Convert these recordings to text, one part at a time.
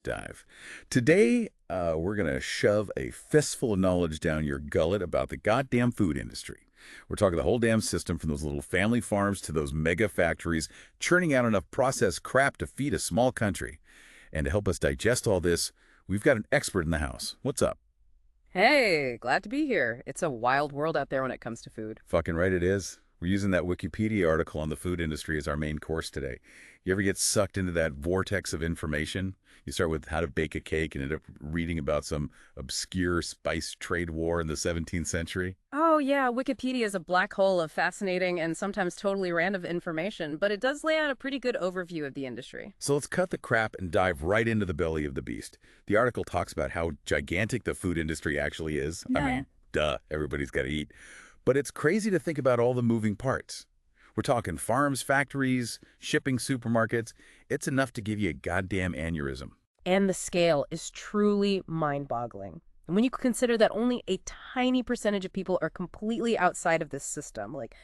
Dive. Today, we're going to shove a fistful of knowledge down your gullet about the goddamn food industry. We're talking the whole damn system from those little family farms to those mega factories churning out enough processed crap to feed a small country. And to help us digest all this, we've got an expert in the house. What's up? Hey, glad to be here. It's a wild world out there when it comes to food. Fucking right it is. We're using that Wikipedia article on the food industry as our main course today. You ever get sucked into that vortex of information? You start with how to bake a cake and end up reading about some obscure spice trade war in the 17th century. Oh, yeah, Wikipedia is a black hole of fascinating and sometimes totally random information, but it does lay out a pretty good overview of the industry. So let's cut the crap and dive right into the belly of the beast. The article talks about how gigantic the food industry actually is. I Yeah. mean, duh, everybody's got to eat. But it's crazy to think about all the moving parts. We're talking farms, factories, shipping, supermarkets. It's enough to give you a goddamn aneurysm. And the scale is truly mind-boggling. And when you consider that only a tiny percentage of people are completely outside of this system, like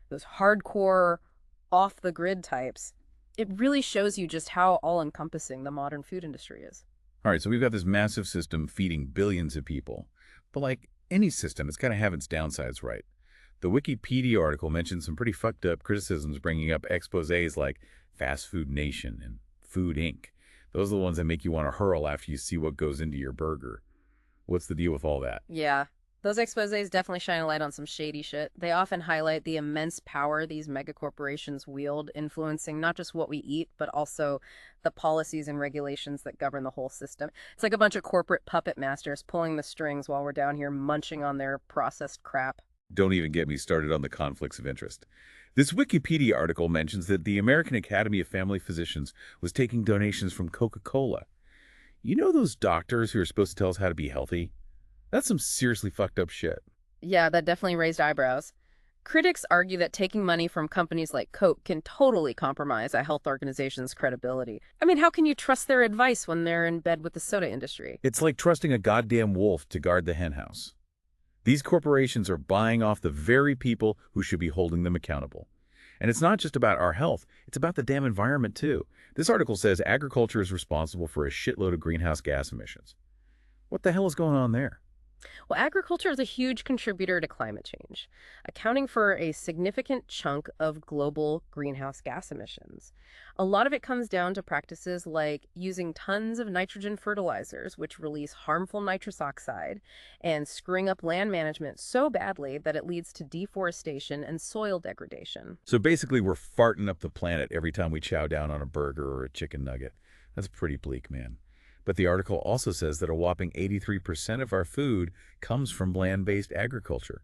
those hardcore, off-the-grid types, it really shows you just how all-encompassing the modern food industry is. All right, so we've got this massive system feeding billions of people. But like any system, it's got to have its downsides right. The Wikipedia article mentions some pretty fucked up criticisms, bringing up exposés like Fast Food Nation and Food Inc. Those are the ones that make you want to hurl after you see what goes into your burger. What's the deal with all that? Yeah, those exposés definitely shine a light on some shady shit. They often highlight the immense power these megacorporations wield, influencing not just what we eat, but also the policies and regulations that govern the whole system. It's like a bunch of corporate puppet masters pulling the strings while we're down here munching on their processed crap. Don't even get me started on the conflicts of interest. This Wikipedia article mentions that the American Academy of Family Physicians was taking donations from Coca-Cola. You know those doctors who are supposed to tell us how to be healthy? That's some seriously fucked up shit. Yeah, that definitely raised eyebrows. Critics argue that taking money from companies like Coke can totally compromise a health organization's credibility. I mean, how can you trust their advice when they're in bed with the soda industry? It's like trusting a goddamn wolf to guard the henhouse. These corporations are buying off the very people who should be holding them accountable. And it's not just about our health, it's about the damn environment too. This article says agriculture is responsible for a shitload of greenhouse gas emissions. What the hell is going on there? Well, agriculture is a huge contributor to climate change, accounting for a significant chunk of global greenhouse gas emissions. A lot of it comes down to practices like using tons of nitrogen fertilizers, which release harmful nitrous oxide, and screwing up land management so badly that it leads to deforestation and soil degradation. So basically we're farting up the planet every time we chow down on a burger or a chicken nugget. That's pretty bleak, man. But the article also says that a whopping 83% of our food comes from land-based agriculture.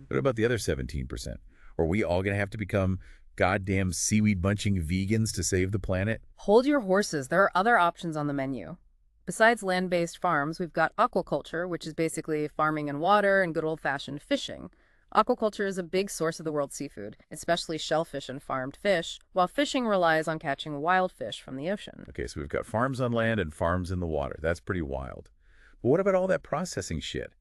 What about the other 17%? Are we all going to have to become goddamn seaweed-munching vegans to save the planet? Hold your horses, there are other options on the menu. Besides land-based farms, we've got aquaculture, which is basically farming in water and good old-fashioned fishing. Aquaculture is a big source of the world's seafood, especially shellfish and farmed fish, while fishing relies on catching wild fish from the ocean. Okay, so we've got farms on land and farms in the water. That's pretty wild. But what about all that processing shit?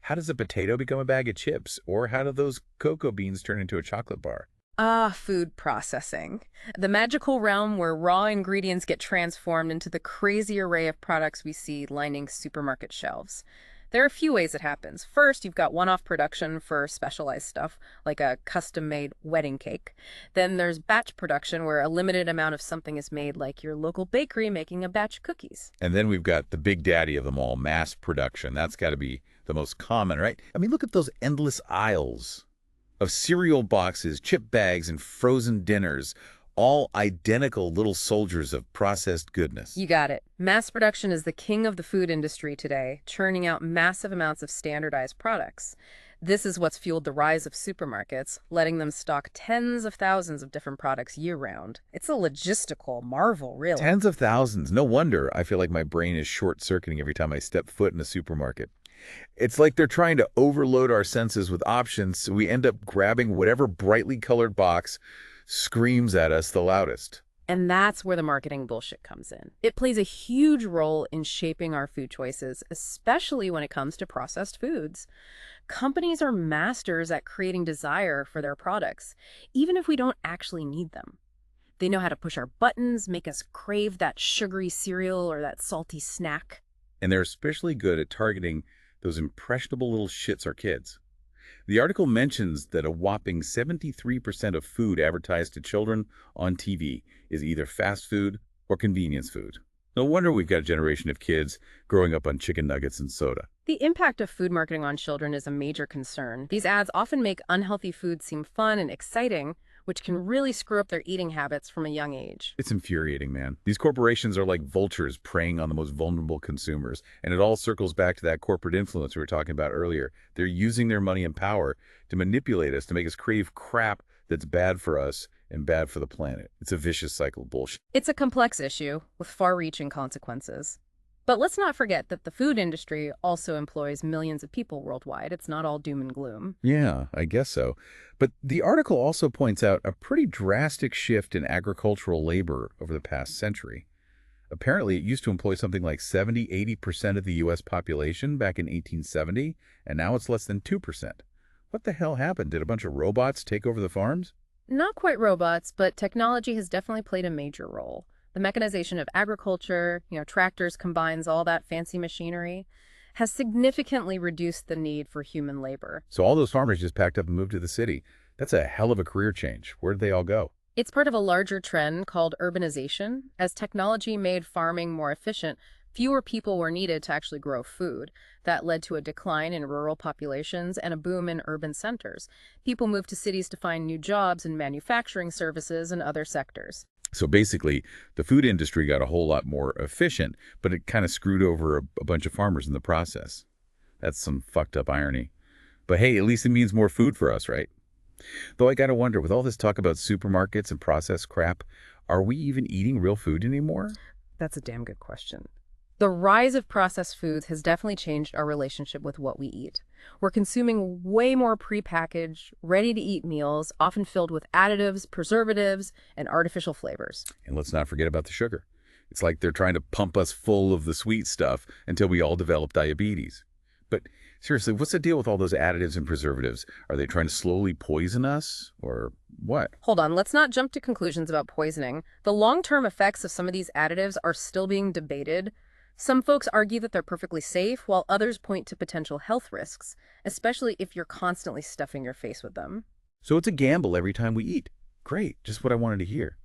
How does a potato become a bag of chips? Or how do those cocoa beans turn into a chocolate bar? Ah, food processing. The magical realm where raw ingredients get transformed into the crazy array of products we see lining supermarket shelves. There are a few ways it happens. First, you've got one-off production for specialized stuff, like a custom-made wedding cake. Then there's batch production, where a limited amount of something is made, like your local bakery making a batch of cookies. And then we've got the big daddy of them all, mass production. That's got to be the most common, right? I mean, look at those endless aisles of cereal boxes, chip bags, and frozen dinners, all identical little soldiers of processed goodness. You got it. Mass production is the king of the food industry today, churning out massive amounts of standardized products. This is what's fueled the rise of supermarkets, letting them stock tens of thousands of different products year-round. It's a logistical marvel, really. Tens of thousands. No wonder I feel like my brain is short-circuiting every time I step foot in a supermarket. It's like they're trying to overload our senses with options, so we end up grabbing whatever brightly colored box screams at us the loudest. And that's where the marketing bullshit comes in. It plays a huge role in shaping our food choices, especially when it comes to processed foods. Companies are masters at creating desire for their products, even if we don't actually need them. They know how to push our buttons, make us crave that sugary cereal or that salty snack. And they're especially good at targeting those impressionable little shits our kids. The article mentions that a whopping 73% of food advertised to children on TV is either fast food or convenience food. No wonder we've got a generation of kids growing up on chicken nuggets and soda. The impact of food marketing on children is a major concern. These ads often make unhealthy food seem fun and exciting, which can really screw up their eating habits from a young age. It's infuriating, man. These corporations are like vultures preying on the most vulnerable consumers, and it all circles back to that corporate influence we were talking about earlier. They're using their money and power to manipulate us, to make us crave crap that's bad for us and bad for the planet. It's a vicious cycle of bullshit. It's a complex issue with far-reaching consequences. But let's not forget that the food industry also employs millions of people worldwide. It's not all doom and gloom. Yeah, I guess so. But the article also points out a pretty drastic shift in agricultural labor over the past century. Apparently, it used to employ something like 70–80% of the U.S. population back in 1870, and now it's less than 2%. What the hell happened? Did a bunch of robots take over the farms? Not quite robots, but technology has definitely played a major role. The mechanization of agriculture, tractors combines all that fancy machinery, has significantly reduced the need for human labor. So all those farmers just packed up and moved to the city. That's a hell of a career change. Where did they all go? It's part of a larger trend called urbanization. As technology made farming more efficient, fewer people were needed to actually grow food. That led to a decline in rural populations and a boom in urban centers. People moved to cities to find new jobs in manufacturing services and other sectors. So basically, the food industry got a whole lot more efficient, but it kind of screwed over a bunch of farmers in the process. That's some fucked up irony. But hey, at least it means more food for us, right? Though I gotta wonder, with all this talk about supermarkets and processed crap, are we even eating real food anymore? That's a damn good question. The rise of processed foods has definitely changed our relationship with what we eat. We're consuming way more prepackaged, ready-to-eat meals, often filled with additives, preservatives, and artificial flavors. And let's not forget about the sugar. It's like they're trying to pump us full of the sweet stuff until we all develop diabetes. But seriously, what's the deal with all those additives and preservatives? Are they trying to slowly poison us, or what? Hold on, let's not jump to conclusions about poisoning. The long-term effects of some of these additives are still being debated. Some folks argue that they're perfectly safe, while others point to potential health risks, especially if you're constantly stuffing your face with them. So it's a gamble every time we eat. Great, just what I wanted to hear.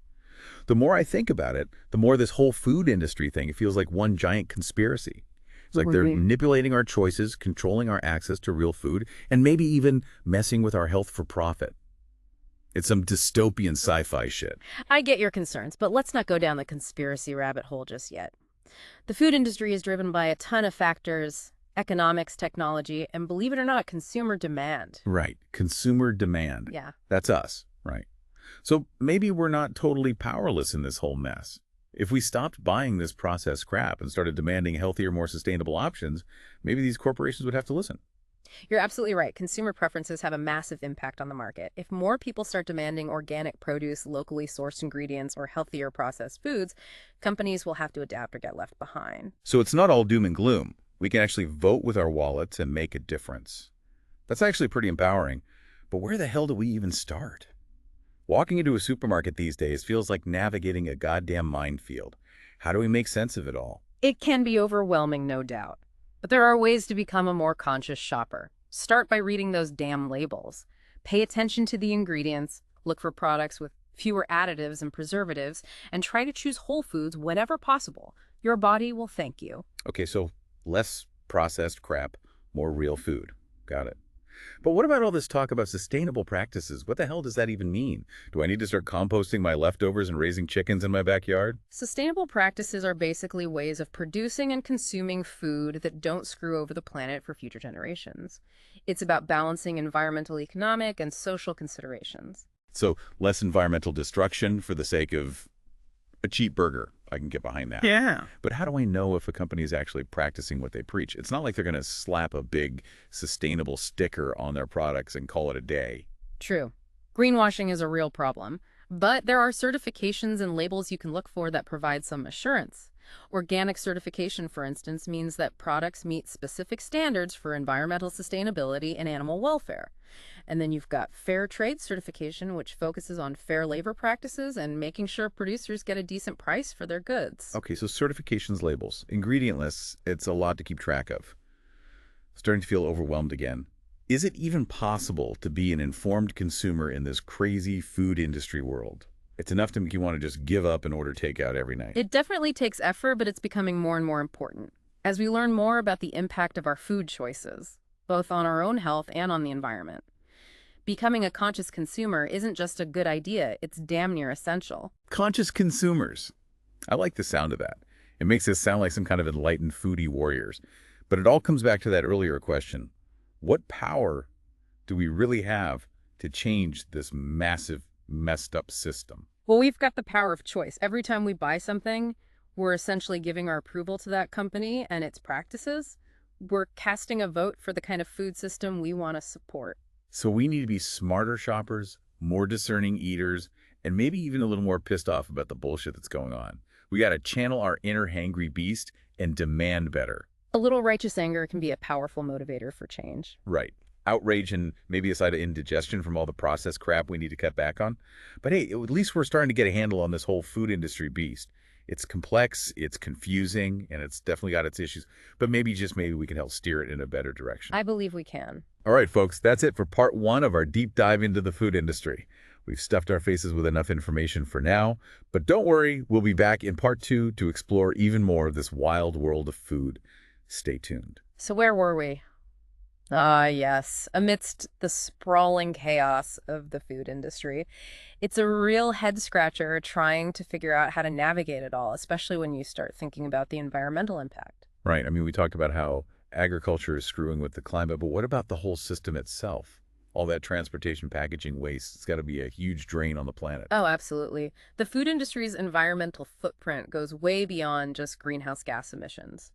The more I think about it, the more this whole food industry thing, it feels like one giant conspiracy. It's like they're manipulating our choices, controlling our access to real food, and maybe even messing with our health for profit. It's some dystopian sci-fi shit. I get your concerns, but let's not go down the conspiracy rabbit hole just yet. The food industry is driven by a ton of factors: economics, technology, and believe it or not, consumer demand. Right. Consumer demand. Yeah. That's us. Right. So maybe we're not totally powerless in this whole mess. If we stopped buying this processed crap and started demanding healthier, more sustainable options, maybe these corporations would have to listen. You're absolutely right. Consumer preferences have a massive impact on the market. If more people start demanding organic produce, locally sourced ingredients, or healthier processed foods, companies will have to adapt or get left behind. So it's not all doom and gloom. We can actually vote with our wallets and make a difference. That's actually pretty empowering. But where the hell do we even start? Walking into a supermarket these days feels like navigating a goddamn minefield. How do we make sense of it all? It can be overwhelming, no doubt. But there are ways to become a more conscious shopper. Start by reading those damn labels. Pay attention to the ingredients, look for products with fewer additives and preservatives, and try to choose whole foods whenever possible. Your body will thank you. Okay, so less processed crap, more real food. Got it. But what about all this talk about sustainable practices? What the hell does that even mean? Do I need to start composting my leftovers and raising chickens in my backyard? Sustainable practices are basically ways of producing and consuming food that don't screw over the planet for future generations. It's about balancing environmental, economic, and social considerations. So less environmental destruction for the sake of a cheap burger. I can get behind that. Yeah. But how do I know if a company is actually practicing what they preach? It's not like they're going to slap a big sustainable sticker on their products and call it a day. True. Greenwashing is a real problem, but there are certifications and labels you can look for that provide some assurance. Organic certification, for instance, means that products meet specific standards for environmental sustainability and animal welfare. And then you've got fair trade certification, which focuses on fair labor practices and making sure producers get a decent price for their goods. Okay, so certifications, labels, ingredient lists, it's a lot to keep track of. Starting to feel overwhelmed again. Is it even possible to be an informed consumer in this crazy food industry world? It's enough to make you want to just give up and order takeout every night. It definitely takes effort, but it's becoming more and more important as we learn more about the impact of our food choices, both on our own health and on the environment. Becoming a conscious consumer isn't just a good idea, it's damn near essential. Conscious consumers. I like the sound of that. It makes us sound like some kind of enlightened foodie warriors. But it all comes back to that earlier question. What power do we really have to change this massive, messed up system? Well, we've got the power of choice. Every time we buy something, we're essentially giving our approval to that company and its practices. We're casting a vote for the kind of food system we want to support. So we need to be smarter shoppers, more discerning eaters, and maybe even a little more pissed off about the bullshit that's going on. We got to channel our inner hangry beast and demand better. A little righteous anger can be a powerful motivator for change. Right. Outrage and maybe a side of indigestion from all the processed crap we need to cut back on. But hey, at least we're starting to get a handle on this whole food industry beast. It's complex, it's confusing, and it's definitely got its issues. But maybe we can help steer it in a better direction. I believe we can. All right, folks, that's it for part 1 of our deep dive into the food industry. We've stuffed our faces with enough information for now, but don't worry, we'll be back in part 2 to explore even more of this wild world of food. Stay tuned. So where were we? Ah, yes. Amidst the sprawling chaos of the food industry, it's a real head-scratcher trying to figure out how to navigate it all, especially when you start thinking about the environmental impact. Right. I mean, we talked about how agriculture is screwing with the climate, but what about the whole system itself? All that transportation, packaging waste, it's got to be a huge drain on the planet. Oh, absolutely. The food industry's environmental footprint goes way beyond just greenhouse gas emissions.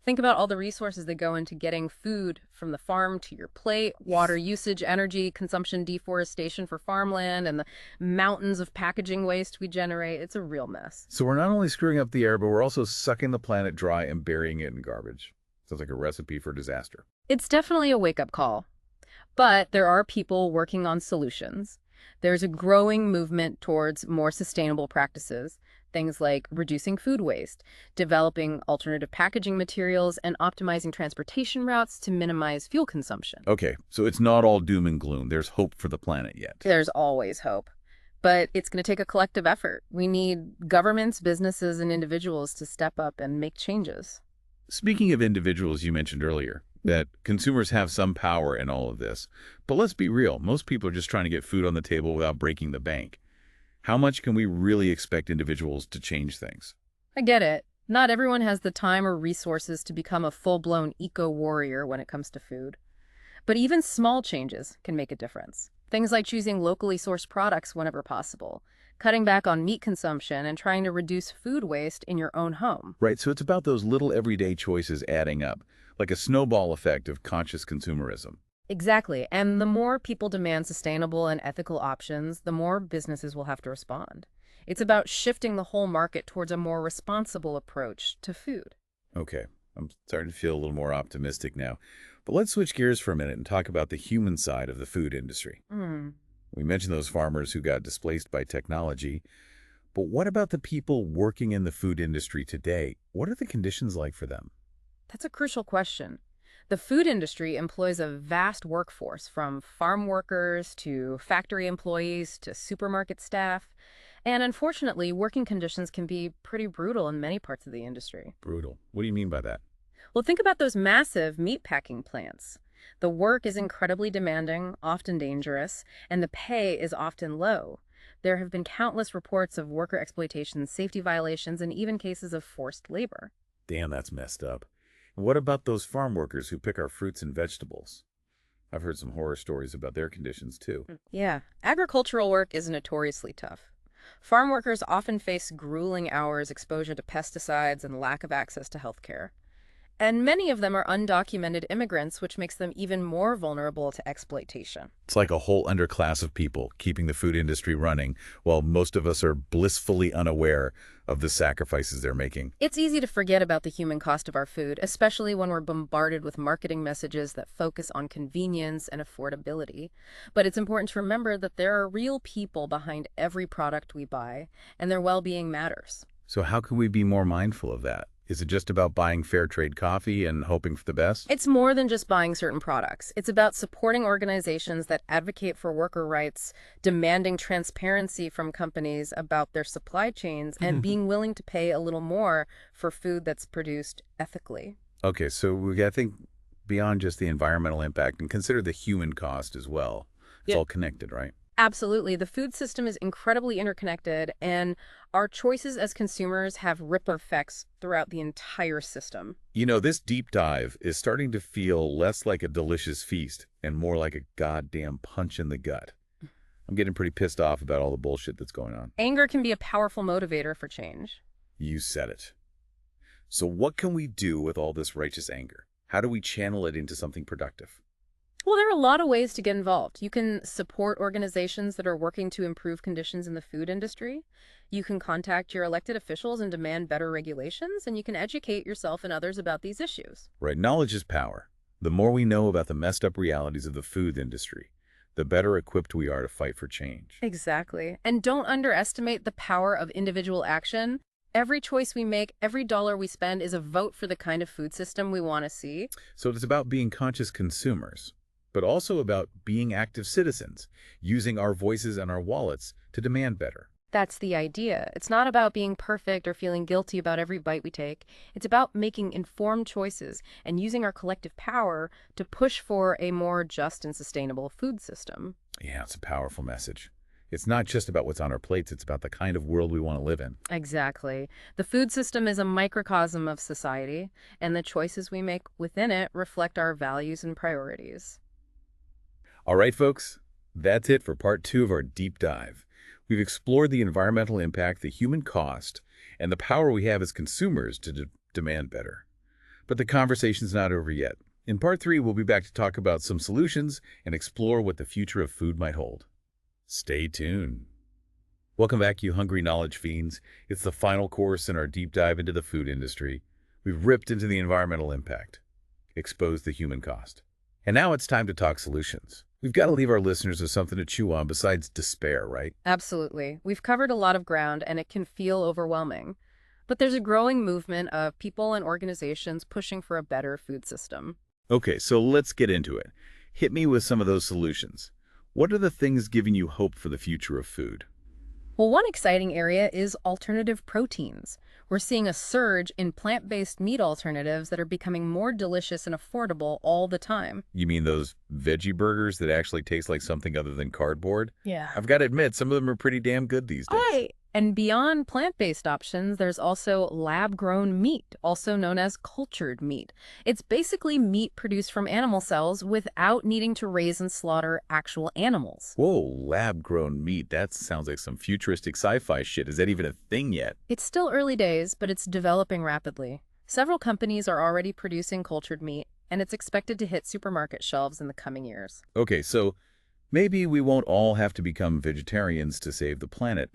Think about all the resources that go into getting food from the farm to your plate, water usage, energy consumption, deforestation for farmland, and the mountains of packaging waste we generate. It's a real mess. So we're not only screwing up the air, but we're also sucking the planet dry and burying it in garbage. Sounds like a recipe for disaster. It's definitely a wake-up call. But there are people working on solutions. There's a growing movement towards more sustainable practices, things like reducing food waste, developing alternative packaging materials, and optimizing transportation routes to minimize fuel consumption. Okay, so it's not all doom and gloom. There's hope for the planet yet. There's always hope. But it's going to take a collective effort. We need governments, businesses, and individuals to step up and make changes. Speaking of individuals, you mentioned earlier that consumers have some power in all of this. But let's be real. Most people are just trying to get food on the table without breaking the bank. How much can we really expect individuals to change things? I get it. Not everyone has the time or resources to become a full-blown eco-warrior when it comes to food. But even small changes can make a difference. Things like choosing locally sourced products whenever possible, cutting back on meat consumption, and trying to reduce food waste in your own home. Right, so it's about those little everyday choices adding up, like a snowball effect of conscious consumerism. Exactly. And the more people demand sustainable and ethical options, the more businesses will have to respond. It's about shifting the whole market towards a more responsible approach to food. Okay, I'm starting to feel a little more optimistic now. But let's switch gears for a minute and talk about the human side of the food industry. We mentioned those farmers who got displaced by technology. But what about the people working in the food industry today? What are the conditions like for them? That's a crucial question. The food industry employs a vast workforce, from farm workers to factory employees to supermarket staff. And unfortunately, working conditions can be pretty brutal in many parts of the industry. Brutal. What do you mean by that? Well, think about those massive meat packing plants. The work is incredibly demanding, often dangerous, and the pay is often low. There have been countless reports of worker exploitation, safety violations, and even cases of forced labor. Damn, that's messed up. What about those farm workers who pick our fruits and vegetables? I've heard some horror stories about their conditions, too. Yeah, agricultural work is notoriously tough. Farm workers often face grueling hours, exposure to pesticides, and lack of access to health care. And many of them are undocumented immigrants, which makes them even more vulnerable to exploitation. It's like a whole underclass of people keeping the food industry running, while most of us are blissfully unaware of the sacrifices they're making. It's easy to forget about the human cost of our food, especially when we're bombarded with marketing messages that focus on convenience and affordability. But it's important to remember that there are real people behind every product we buy, and their well-being matters. So how can we be more mindful of that? Is it just about buying fair trade coffee and hoping for the best? It's more than just buying certain products. It's about supporting organizations that advocate for worker rights, demanding transparency from companies about their supply chains, and being willing to pay a little more for food that's produced ethically. Okay, so we got to think beyond just the environmental impact and consider the human cost as well. It's Yeah. all connected, right? Absolutely. The food system is incredibly interconnected, and our choices as consumers have ripple effects throughout the entire system. You know, this deep dive is starting to feel less like a delicious feast and more like a goddamn punch in the gut. I'm getting pretty pissed off about all the bullshit that's going on. Anger can be a powerful motivator for change. You said it. So what can we do with all this righteous anger? How do we channel it into something productive? Well, there are a lot of ways to get involved. You can support organizations that are working to improve conditions in the food industry. You can contact your elected officials and demand better regulations, and you can educate yourself and others about these issues. Right, knowledge is power. The more we know about the messed up realities of the food industry, the better equipped we are to fight for change. Exactly. And don't underestimate the power of individual action. Every choice we make, every dollar we spend is a vote for the kind of food system we want to see. So it's about being conscious consumers, but also about being active citizens, using our voices and our wallets to demand better. That's the idea. It's not about being perfect or feeling guilty about every bite we take. It's about making informed choices and using our collective power to push for a more just and sustainable food system. Yeah, it's a powerful message. It's not just about what's on our plates, it's about the kind of world we want to live in. Exactly. The food system is a microcosm of society, and the choices we make within it reflect our values and priorities. All right, folks, that's it for part 2 of our deep dive. We've explored the environmental impact, the human cost, and the power we have as consumers to demand better. But the conversation's not over yet. In part 3, we'll be back to talk about some solutions and explore what the future of food might hold. Stay tuned. Welcome back, you hungry knowledge fiends. It's the final course in our deep dive into the food industry. We've ripped into the environmental impact, exposed the human cost. And now it's time to talk solutions. We've got to leave our listeners with something to chew on besides despair, right? Absolutely. We've covered a lot of ground, and it can feel overwhelming. But there's a growing movement of people and organizations pushing for a better food system. Okay, so let's get into it. Hit me with some of those solutions. What are the things giving you hope for the future of food? Well, one exciting area is alternative proteins. We're seeing a surge in plant-based meat alternatives that are becoming more delicious and affordable all the time. You mean those veggie burgers that actually taste like something other than cardboard? Yeah. I've got to admit, some of them are pretty damn good these days. Right. And beyond plant-based options, there's also lab-grown meat, also known as cultured meat. It's basically meat produced from animal cells without needing to raise and slaughter actual animals. Whoa, lab-grown meat. That sounds like some futuristic sci-fi shit. Is that even a thing yet? It's still early days, but it's developing rapidly. Several companies are already producing cultured meat, and it's expected to hit supermarket shelves in the coming years. Okay, so maybe we won't all have to become vegetarians to save the planet.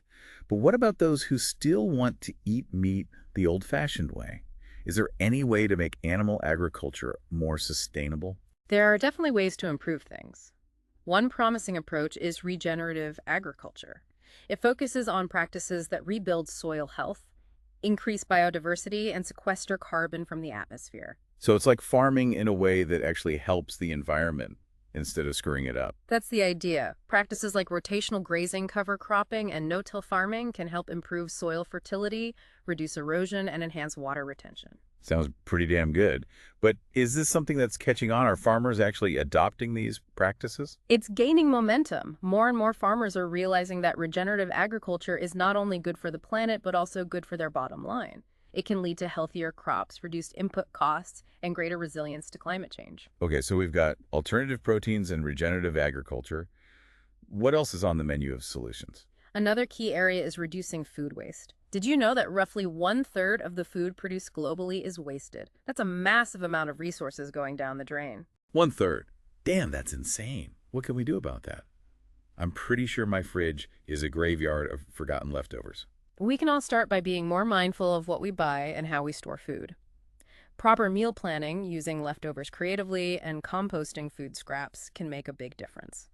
But what about those who still want to eat meat the old-fashioned way? Is there any way to make animal agriculture more sustainable? There are definitely ways to improve things. One promising approach is regenerative agriculture. It focuses on practices that rebuild soil health, increase biodiversity, and sequester carbon from the atmosphere. So it's like farming in a way that actually helps the environment instead of screwing it up. That's the idea. Practices like rotational grazing, cover cropping, and no-till farming can help improve soil fertility, reduce erosion, and enhance water retention. Sounds pretty damn good. But is this something that's catching on? Are farmers actually adopting these practices? It's gaining momentum. More and more farmers are realizing that regenerative agriculture is not only good for the planet, but also good for their bottom line. It can lead to healthier crops, reduced input costs, and greater resilience to climate change. Okay, so we've got alternative proteins and regenerative agriculture. What else is on the menu of solutions? Another key area is reducing food waste. Did you know that roughly one-third of the food produced globally is wasted? That's a massive amount of resources going down the drain. One-third. Damn, that's insane. What can we do about that? I'm pretty sure my fridge is a graveyard of forgotten leftovers. We can all start by being more mindful of what we buy and how we store food. Proper meal planning, using leftovers creatively, and composting food scraps can make a big difference.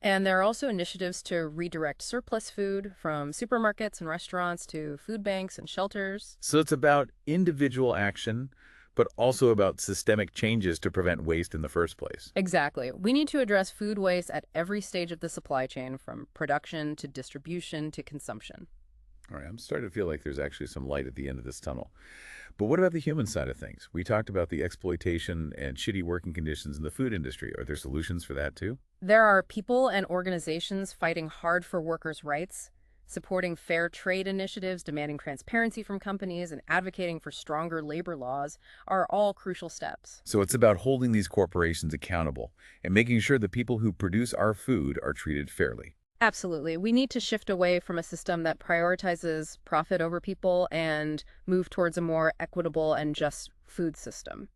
And there are also initiatives to redirect surplus food from supermarkets and restaurants to food banks and shelters. So it's about individual action, but also about systemic changes to prevent waste in the first place. Exactly. We need to address food waste at every stage of the supply chain, from production to distribution to consumption. All right, I'm starting to feel like there's actually some light at the end of this tunnel. But what about the human side of things? We talked about the exploitation and shitty working conditions in the food industry. Are there solutions for that too? There are people and organizations fighting hard for workers' rights, supporting fair trade initiatives, demanding transparency from companies, and advocating for stronger labor laws are all crucial steps. So it's about holding these corporations accountable and making sure the people who produce our food are treated fairly. Absolutely. We need to shift away from a system that prioritizes profit over people and move towards a more equitable and just food system.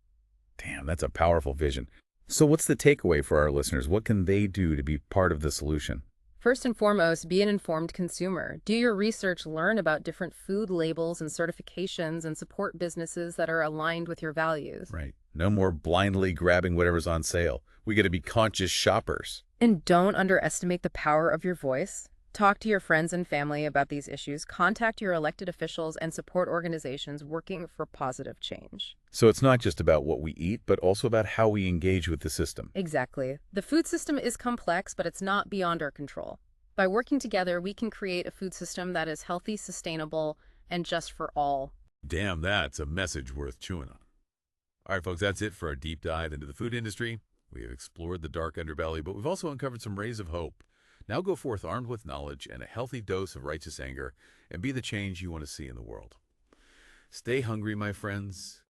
Damn, that's a powerful vision. So what's the takeaway for our listeners? What can they do to be part of the solution? First and foremost, be an informed consumer. Do your research, learn about different food labels and certifications, and support businesses that are aligned with your values. Right. No more blindly grabbing whatever's on sale. We got to be conscious shoppers. And don't underestimate the power of your voice. Talk to your friends and family about these issues. Contact your elected officials and support organizations working for positive change. So it's not just about what we eat, but also about how we engage with the system. Exactly. The food system is complex, but it's not beyond our control. By working together, we can create a food system that is healthy, sustainable, and just for all. Damn, that's a message worth chewing on. All right, folks, that's it for our deep dive into the food industry. We have explored the dark underbelly, but we've also uncovered some rays of hope. Now go forth armed with knowledge and a healthy dose of righteous anger and be the change you want to see in the world. Stay hungry, my friends.